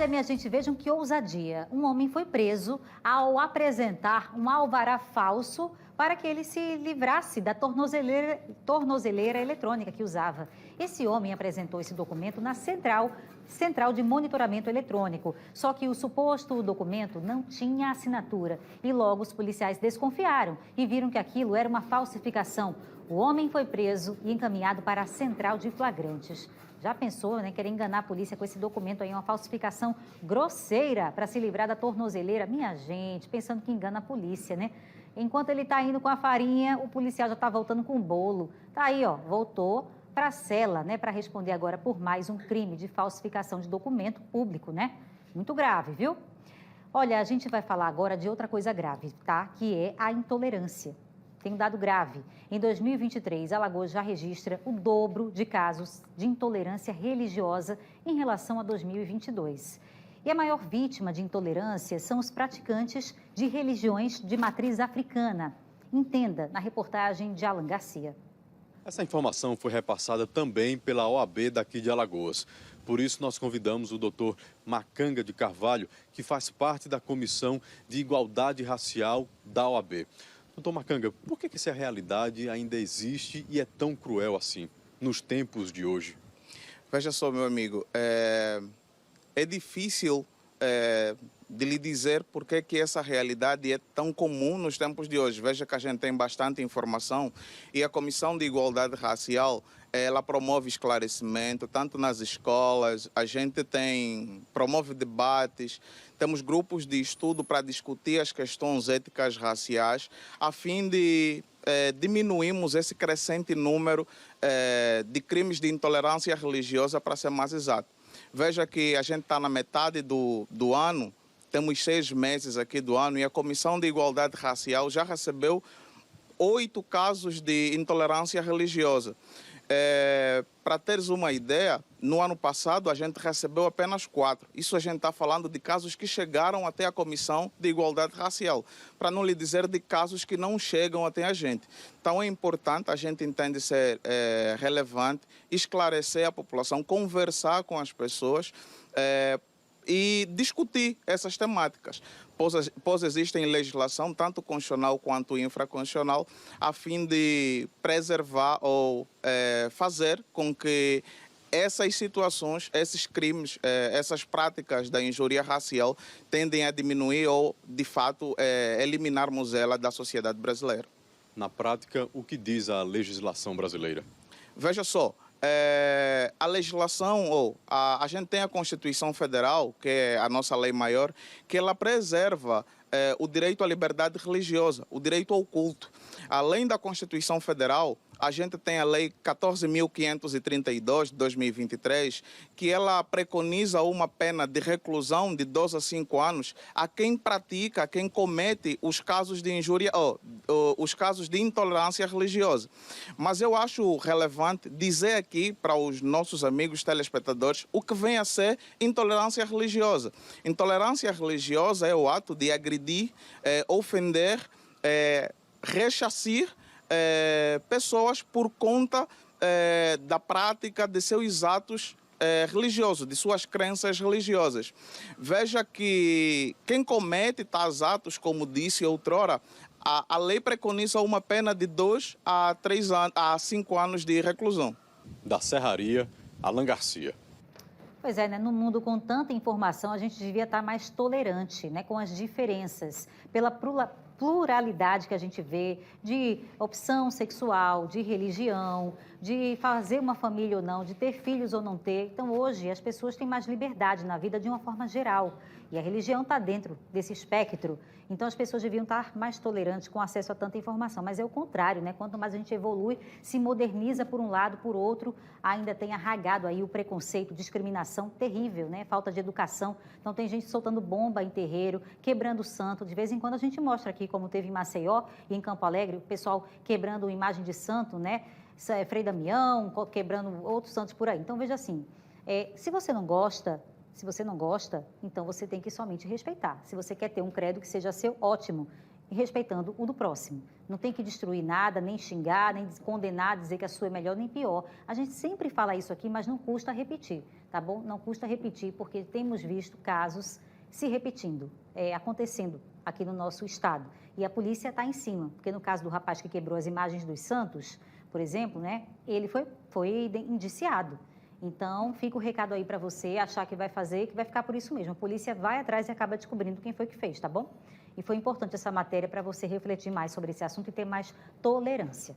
Minha gente, vejam que ousadia. Um homem foi preso ao apresentar um alvará falso para que ele se livrasse da tornozeleira eletrônica que usava. Esse homem apresentou esse documento na central de monitoramento eletrônico. Só que o suposto documento não tinha assinatura e logo os policiais desconfiaram e viram que aquilo era uma falsificação. O homem foi preso e encaminhado para a central de flagrantes. Já pensou, né, querer enganar a polícia com esse documento aí, uma falsificação grosseira para se livrar da tornozeleira? Minha gente, pensando que engana a polícia, né? Enquanto ele está indo com a farinha, o policial já está voltando com o bolo. Tá aí, ó, voltou para a cela, né, para responder agora por mais um crime de falsificação de documento público, né? Muito grave, viu? Olha, a gente vai falar agora de outra coisa grave, tá? Que é a intolerância. Tem um dado grave. Em 2023, Alagoas já registra o dobro de casos de intolerância religiosa em relação a 2022. E a maior vítima de intolerância são os praticantes de religiões de matriz africana. Entenda na reportagem de Alan Garcia. Essa informação foi repassada também pela OAB daqui de Alagoas. Por isso, nós convidamos o doutor Macanga de Carvalho, que faz parte da Comissão de Igualdade Racial da OAB. Doutor Macanga, por que essa realidade ainda existe e é tão cruel assim, nos tempos de hoje? Veja só, meu amigo, é difícil de lhe dizer por que essa realidade é tão comum nos tempos de hoje. Veja que a gente tem bastante informação e a Comissão de Igualdade Racial, ela promove esclarecimento, tanto nas escolas, a gente promove debates, temos grupos de estudo para discutir as questões éticas raciais, a fim de diminuirmos esse crescente número de crimes de intolerância religiosa, para ser mais exato. Veja que a gente está na metade do ano, temos 6 meses aqui do ano, e a Comissão de Igualdade Racial já recebeu 8 casos de intolerância religiosa. Para teres uma ideia, no ano passado a gente recebeu apenas 4. Isso a gente está falando de casos que chegaram até a Comissão de Igualdade Racial, para não lhe dizer de casos que não chegam até a gente. Então é importante, a gente entende ser relevante, esclarecer a população, conversar com as pessoas e discutir essas temáticas, pois existem legislação, tanto constitucional quanto infraconstitucional, a fim de preservar ou fazer com que essas situações, esses crimes, essas práticas da injúria racial tendem a diminuir ou, de fato, eliminarmos ela da sociedade brasileira. Na prática, o que diz a legislação brasileira? Veja só, a legislação, a gente tem a Constituição Federal, que é a nossa lei maior, que ela preserva o direito à liberdade religiosa, o direito ao culto. Além da Constituição Federal, a gente tem a Lei 14.532, de 2023, que ela preconiza uma pena de reclusão de 12 a 5 anos a quem pratica, a quem comete os casos de injúria, os casos de intolerância religiosa. Mas eu acho relevante dizer aqui para os nossos amigos telespectadores o que vem a ser intolerância religiosa. Intolerância religiosa é o ato de agredir, ofender, ressarcir pessoas por conta da prática de seus atos religiosos, de suas crenças religiosas. Veja que quem comete tais atos, como disse outrora, a lei preconiza uma pena de 2 a 5 anos de reclusão. Da Serraria, Alan Garcia. Pois é, né? No mundo com tanta informação, a gente devia estar mais tolerante, né? Com as diferenças, pela pluralidade que a gente vê de opção sexual, de religião, de fazer uma família ou não, de ter filhos ou não ter. Então, hoje, as pessoas têm mais liberdade na vida de uma forma geral. E a religião está dentro desse espectro. Então, as pessoas deviam estar mais tolerantes com acesso a tanta informação. Mas é o contrário, né? Quanto mais a gente evolui, se moderniza por um lado, por outro, ainda tem arraigado aí o preconceito, discriminação terrível, né? Falta de educação. Então, tem gente soltando bomba em terreiro, quebrando santo. De vez em quando, a gente mostra aqui, como teve em Maceió e em Campo Alegre, o pessoal quebrando imagem de santo, né? Frei Damião, quebrando outros santos por aí. Então, veja assim, se você não gosta, então você tem que somente respeitar. Se você quer ter um credo que seja seu, ótimo, e respeitando o do próximo. Não tem que destruir nada, nem xingar, nem condenar, dizer que a sua é melhor nem pior. A gente sempre fala isso aqui, mas não custa repetir. tá bom? Não custa repetir, porque temos visto casos se repetindo, acontecendo aqui no nosso estado. E a polícia está em cima, porque no caso do rapaz que quebrou as imagens dos santos, por exemplo, né, ele foi indiciado. Então, fica o recado aí para você achar que vai fazer, que vai ficar por isso mesmo. A polícia vai atrás e acaba descobrindo quem foi que fez, tá bom? E foi importante essa matéria para você refletir mais sobre esse assunto e ter mais tolerância.